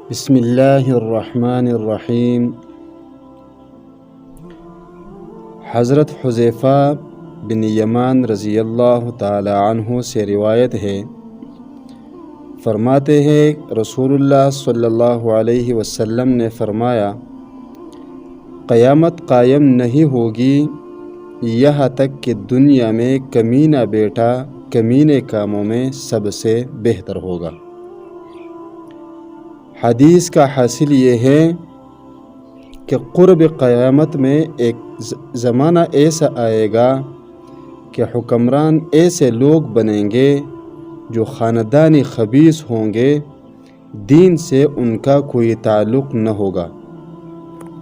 بسم اللہ الرحمن الرحیم۔ حضرت حذیفہ بن یمان رضی اللہ تعالی عنہ سے روایت ہے، فرماتے ہیں رسول اللہ صلی اللہ علیہ وسلم نے فرمایا، قیامت قائم نہیں ہوگی یہاں تک کہ دنیا میں کمینہ بیٹا کمینے کاموں میں سب سے بہتر ہوگا۔ حدیث کا حاصل یہ ہے کہ قرب قیامت میں ایک زمانہ ایسا آئے گا کہ حکمران ایسے لوگ بنیں گے جو خاندانی خبیث ہوں گے، دین سے ان کا کوئی تعلق نہ ہوگا۔